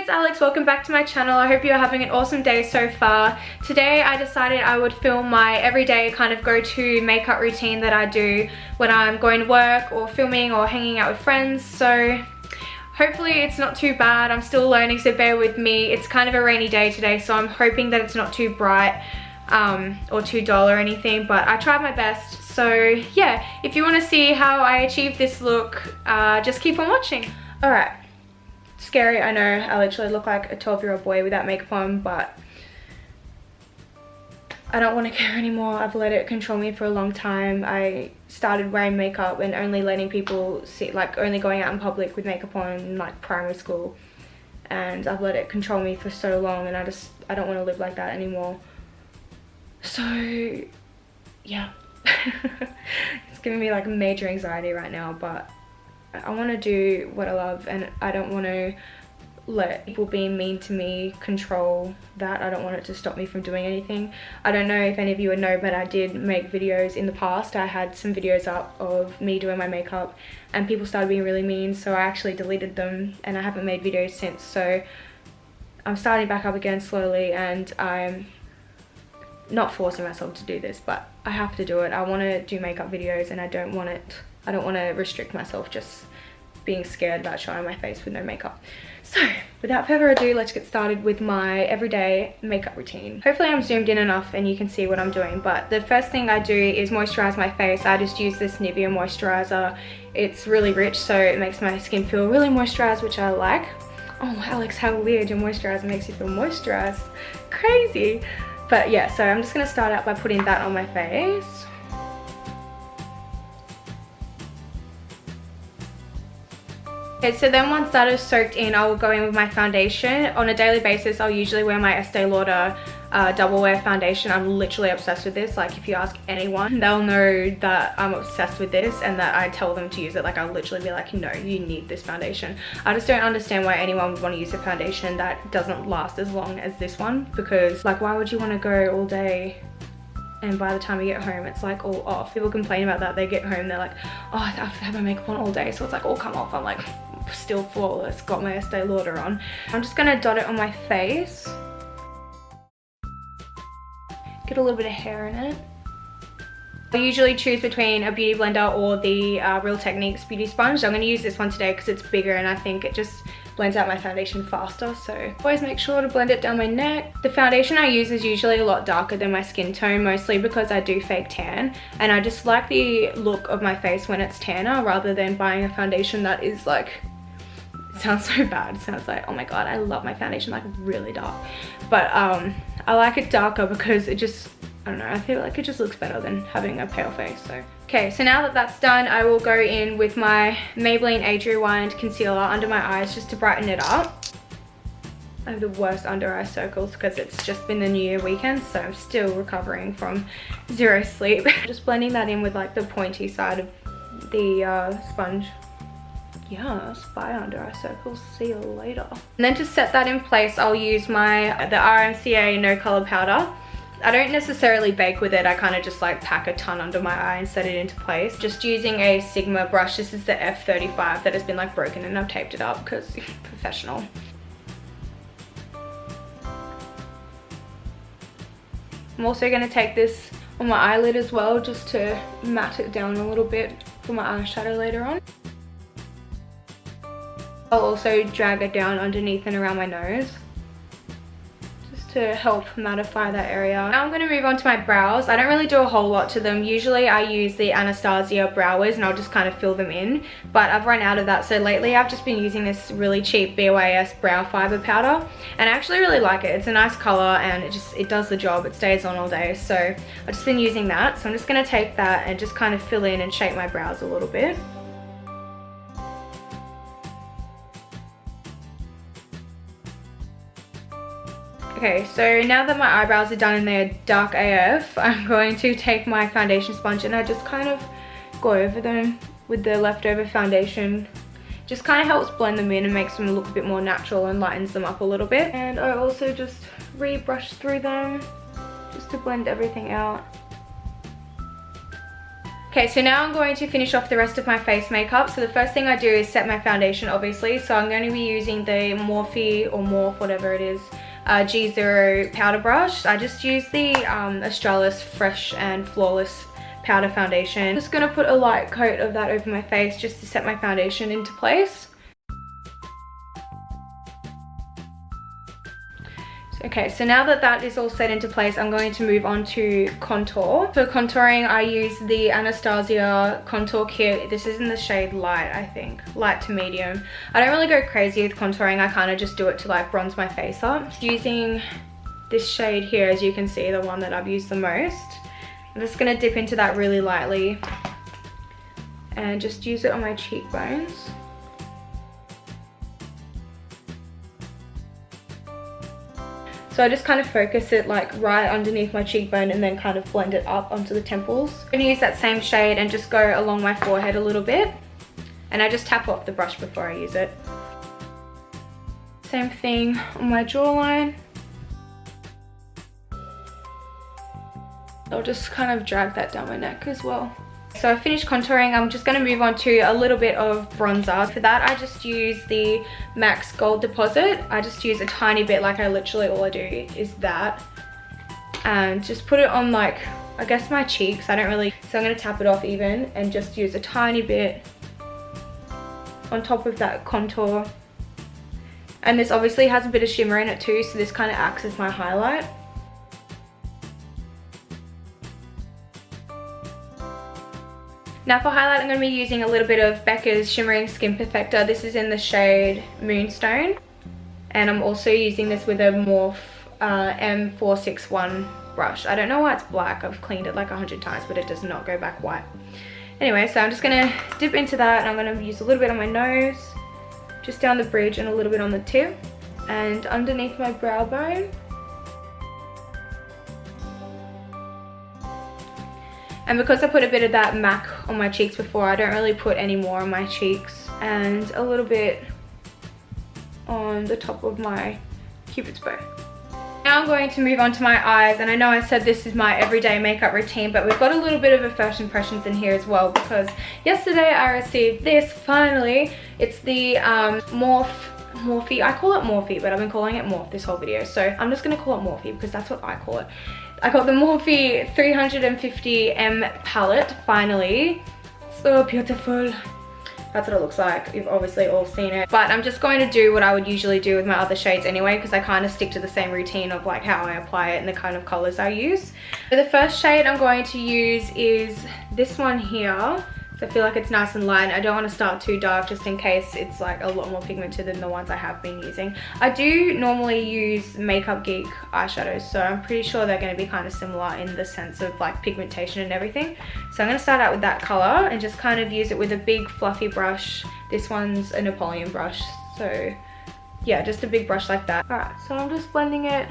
it's Alex. Welcome back to my channel. I hope you're having an awesome day so far. Today I decided I would film my everyday kind of go-to makeup routine that I do when I'm going to work or filming or hanging out with friends. So hopefully it's not too bad. I'm still learning, so bear with me. It's kind of a rainy day today, so I'm hoping that it's not too bright or too dull or anything, but I tried my best. So yeah, if you want to see how I achieved this look, just keep on watching. Alright, scary, I know. I literally look like a 12-year-old boy without makeup on, but I don't want to care anymore. I've let it control me for a long time. I started wearing makeup and only letting people see, like only going out in public with makeup on in like primary school, and I've let it control me for so long, and I don't want to live like that anymore. So yeah. It's giving me like major anxiety right now, but I want to do what I love, and I don't want to let people being mean to me control that. I don't want it to stop me from doing anything. I don't know if any of you would know, but I did make videos in the past. I had some videos up of me doing my makeup and people started being really mean, so I actually deleted them and I haven't made videos since. So I'm starting back up again slowly, and I'm not forcing myself to do this, but I have to do it. I want to do makeup videos, and I don't want to restrict myself just being scared about showing my face with no makeup. So without further ado, let's get started with my everyday makeup routine. Hopefully I'm zoomed in enough and you can see what I'm doing, but the first thing I do is moisturize my face. I just use this Nivea moisturizer. It's really rich, so it makes my skin feel really moisturized, which I like. Oh Alex, how weird, your moisturizer makes you feel moisturized. Crazy. But yeah, so I'm just going to start out by putting that on my face. Okay, so then once that is soaked in, I will go in with my foundation. On a daily basis, I'll usually wear my Estee Lauder double wear foundation. I'm literally obsessed with this. Like, if you ask anyone, they'll know that I'm obsessed with this and that I tell them to use it. Like, I'll literally be like, no, you need this foundation. I just don't understand why anyone would want to use a foundation that doesn't last as long as this one, because like, why would you want to go all day and by the time you get home it's like all off? People complain about that. They get home, they're like, oh, I have to have my makeup on all day, so it's like all come off. I'm like, still flawless, got my Estee Lauder on. I'm just gonna dot it on my face. Get a little bit of hair in it. I usually choose between a beauty blender or the Real Techniques beauty sponge. I'm going to use this one today because it's bigger and I think it just blends out my foundation faster. So always make sure to blend it down my neck. The foundation I use is usually a lot darker than my skin tone, mostly because I do fake tan, and I just like the look of my face when it's tanner rather than buying a foundation that is like, it sounds so bad, it sounds like, oh my god, I love my foundation like really dark, but I like it darker because it just, I don't know, I feel like it just looks better than having a pale face. So okay, so now that that's done, I will go in with my Maybelline Age Rewind concealer under my eyes just to brighten it up. I have the worst under eye circles because it's just been the New Year weekend, so I'm still recovering from zero sleep. Just blending that in with like the pointy side of the sponge. Yes, bye under eye circles, see you later. And then to set that in place, I'll use the RMCA No Color Powder. I don't necessarily bake with it, I kind of just like pack a ton under my eye and set it into place. Just using a Sigma brush. This is the F35 that has been like broken and I've taped it up because professional. I'm also going to take this on my eyelid as well, just to matte it down a little bit for my eyeshadow later on. I'll also drag it down underneath and around my nose just to help mattify that area. Now I'm going to move on to my brows. I don't really do a whole lot to them. Usually I use the Anastasia brow wiz and I'll just kind of fill them in, but I've run out of that, so lately I've just been using this really cheap BYS brow fiber powder, and I actually really like it. It's a nice color and it does the job. It stays on all day, so I've just been using that. So I'm just going to take that and just kind of fill in and shape my brows a little bit. Okay, so now that my eyebrows are done and they're dark AF, I'm going to take my foundation sponge and I just kind of go over them with the leftover foundation. Just kind of helps blend them in and makes them look a bit more natural and lightens them up a little bit. And I also just re-brush through them just to blend everything out. Okay, so now I'm going to finish off the rest of my face makeup. So the first thing I do is set my foundation, obviously. So I'm going to be using the Morphe or Morph, whatever it is, G0 powder brush. I just use the Australis Fresh and Flawless powder foundation. I'm just going to put a light coat of that over my face just to set my foundation into place. Okay, so now that that is all set into place, I'm going to move on to contour. For contouring, I use the Anastasia contour kit. This is in the shade light, I think. Light to medium. I don't really go crazy with contouring. I kind of just do it to like bronze my face up. Using this shade here, as you can see, the one that I've used the most. I'm just going to dip into that really lightly and just use it on my cheekbones. So I just kind of focus it like right underneath my cheekbone and then kind of blend it up onto the temples. I'm going to use that same shade and just go along my forehead a little bit. And I just tap off the brush before I use it. Same thing on my jawline. I'll just kind of drag that down my neck as well. So I finished contouring. I'm just going to move on to a little bit of bronzer. For that, I just use the MAC's Gold Deposit. I just use a tiny bit, like I literally all I do is that. And just put it on like, I guess my cheeks. I don't really, so I'm going to tap it off even and just use a tiny bit on top of that contour. And this obviously has a bit of shimmer in it too, so this kind of acts as my highlight. Now for highlight, I'm going to be using a little bit of Becca's Shimmering Skin Perfector. This is in the shade Moonstone. And I'm also using this with a Morphe M461 brush. I don't know why it's black. I've cleaned it like 100 times, but it does not go back white. Anyway, so I'm just going to dip into that, and I'm going to use a little bit on my nose, just down the bridge and a little bit on the tip, and underneath my brow bone. And because I put a bit of that MAC on my cheeks before, I don't really put any more on my cheeks. And a little bit on the top of my Cupid's bow. Now I'm going to move on to my eyes. And I know I said this is my everyday makeup routine, but we've got a little bit of a first impressions in here as well. Because yesterday I received this, finally. It's the Morphe. I call it Morphe, but I've been calling it Morphe this whole video. So I'm just going to call it Morphe because that's what I call it. I got the Morphe 350M palette, finally. So beautiful. That's what it looks like. You've obviously all seen it. But I'm just going to do what I would usually do with my other shades anyway, because I kind of stick to the same routine of like how I apply it and the kind of colors I use. So the first shade I'm going to use is this one here. So I feel like it's nice and light. I don't want to start too dark just in case it's like a lot more pigmented than the ones I have been using. I do normally use Makeup Geek eyeshadows, so I'm pretty sure they're going to be kind of similar in the sense of like pigmentation and everything. So I'm going to start out with that color and just kind of use it with a big fluffy brush. This one's a Napoleon brush, so yeah, just a big brush like that. Alright, so I'm just blending it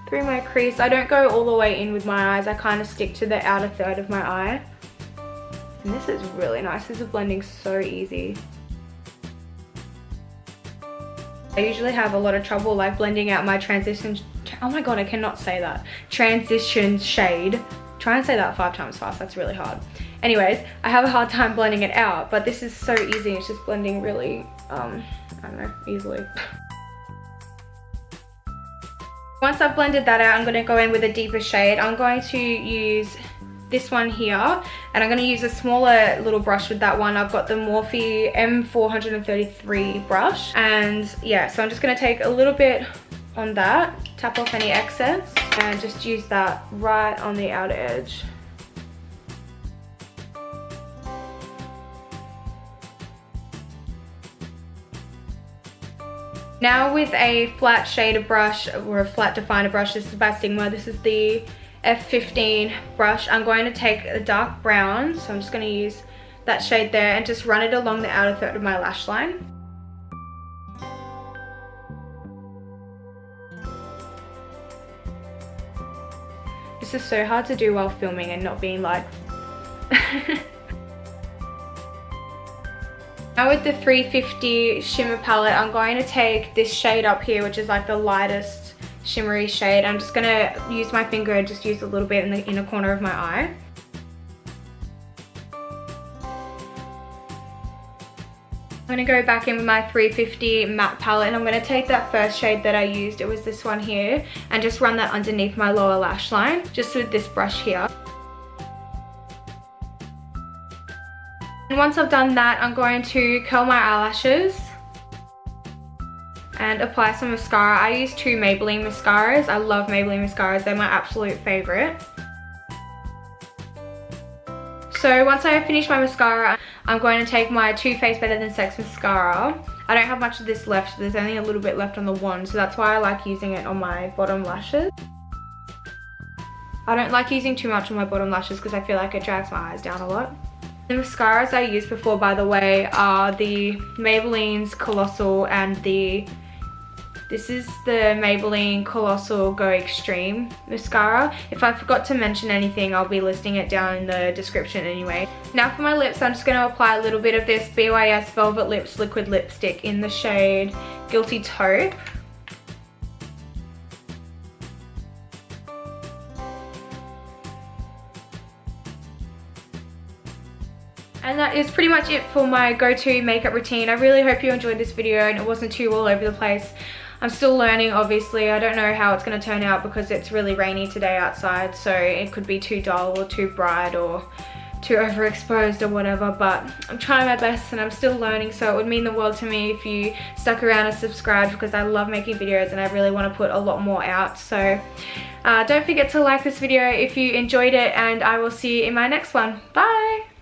through my crease. I don't go all the way in with my eyes. I kind of stick to the outer third of my eye. And this is really nice. This is blending so easy. I usually have a lot of trouble like blending out my transition. Oh my god, I cannot say that. Transition shade. Try and say that 5 times fast. That's really hard. Anyways, I have a hard time blending it out, but this is so easy. It's just blending really, I don't know, easily. Once I've blended that out, I'm going to go in with a deeper shade. I'm going to use this one here, and I'm going to use a smaller little brush with that one. I've got the Morphe M433 brush, and yeah, so I'm just going to take a little bit on that, tap off any excess, and just use that right on the outer edge. Now with a flat shader brush, or a flat definer brush, this is by Sigma. This is the F15 brush. I'm going to take a dark brown, so I'm just going to use that shade there and just run it along the outer third of my lash line. This is so hard to do while filming and not being like Now with the 350 shimmer palette, I'm going to take this shade up here, which is like the lightest shimmery shade. I'm just going to use my finger and just use a little bit in the inner corner of my eye. I'm going to go back in with my 350 matte palette, and I'm going to take that first shade that I used, it was this one here, and just run that underneath my lower lash line, just with this brush here. And once I've done that, I'm going to curl my eyelashes and apply some mascara. I use two Maybelline mascaras. I love Maybelline mascaras, they're my absolute favourite. So once I finish my mascara, I'm going to take my Too Faced Better Than Sex mascara. I don't have much of this left, there's only a little bit left on the wand, so that's why I like using it on my bottom lashes. I don't like using too much on my bottom lashes because I feel like it drags my eyes down a lot. The mascaras I used before, by the way, are the Maybelline's Colossal and this is the Maybelline Colossal Go Extreme mascara. If I forgot to mention anything, I'll be listing it down in the description anyway. Now for my lips, I'm just going to apply a little bit of this BYS Velvet Lips Liquid Lipstick in the shade Guilty Taupe. And that is pretty much it for my go-to makeup routine. I really hope you enjoyed this video and it wasn't too all over the place. I'm still learning, obviously. I don't know how it's going to turn out because it's really rainy today outside, so it could be too dull or too bright or too overexposed or whatever, but I'm trying my best and I'm still learning, so it would mean the world to me if you stuck around and subscribed, because I love making videos and I really want to put a lot more out. So don't forget to like this video if you enjoyed it, and I will see you in my next one. Bye!